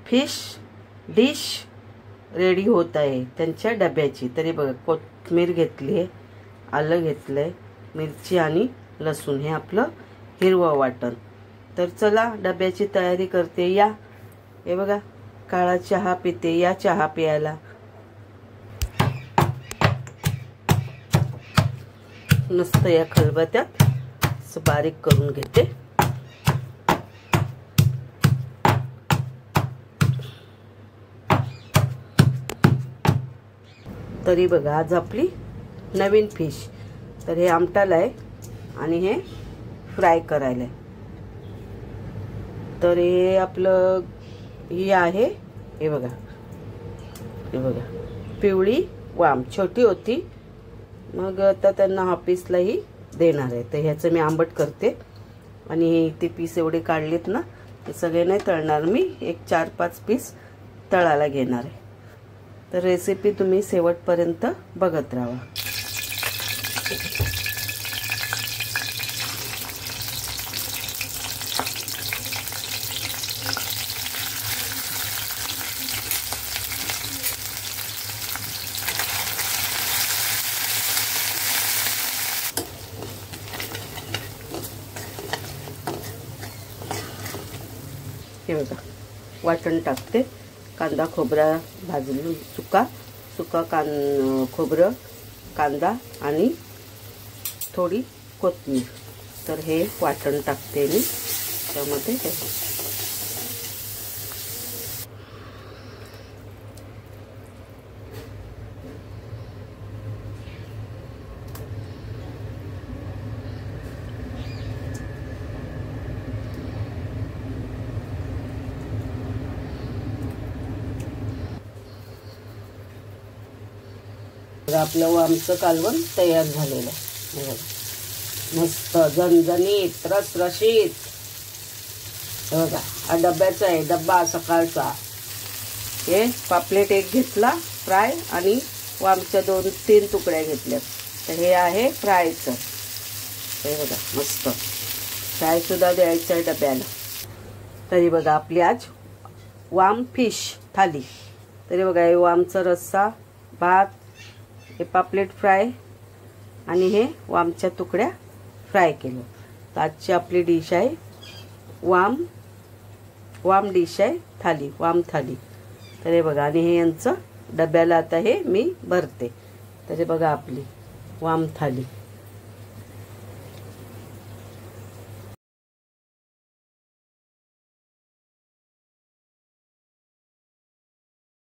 Fish dish ready होत आहे त्यांच्या डब्याची। तरी बघा कोथिंबीर घेतली आहे, आलं घेतलंय, मिरची आणि लसूण, हे आपलं हिरवं वाटण। तर चला डब्याची तयारी करते या। हे बघा काळा चहा पिते, या चहा प्यायला। मस्त या खलबत्त्यात बारीक करून घेते। तरी बघा आज आपली नवीन फिश, तर हे आमटाला आहे आणि हे फ्राय करायला आहे। तर हे आपलं ही आहे, हे बघा पिवळी वाम, छोटी होती, मग आता त्यांना ऑफिसलाही देणार आहे। तर ह्याचं मी आंबट करते आणि ते पीस एवढे काढलेत ना, ते सगळे नाही तळणार मी, एक 4-5 पीस तळायला घेणार आहे। तर रेसिपी तुम्ही शेवटपर्यंत बघत राहा। हे बघा वाटण टाकते, कांदा खोबरा भाजून सुका खोबरं, कांदा आणि थोडी कोथिंबीर। तर हे वाटण टाकते मी त्यामध्ये। आपलं वामचं कालवण तयार झालेलं आहे, मस्त झणझणीत रसरशीत। बघा हा डब्याचा आहे, डब्बा सकाळचा। हे पापलेट एक घेतला फ्राय आणि वामच्या 2-3 तुकड्या घेतल्यात। तर हे आहे फ्रायचं, हे बघा मस्त फ्राय सुद्धा द्यायचं आहे डब्याला। तरी बघा आपली आज वाम फिश थाली। तरी बघा हे वामचा रस्सा, भात, हे पापलेट फ्राय आणि हे वामच्या तुकड्या फ्राय केलं। तर आजची आपली डिश आहे वाम डिश आहे थाली, वाम थाली। तर हे बघा, आणि हे यांचं डब्याला आता हे मी भरते। तर हे बघा आपली वाम थाली।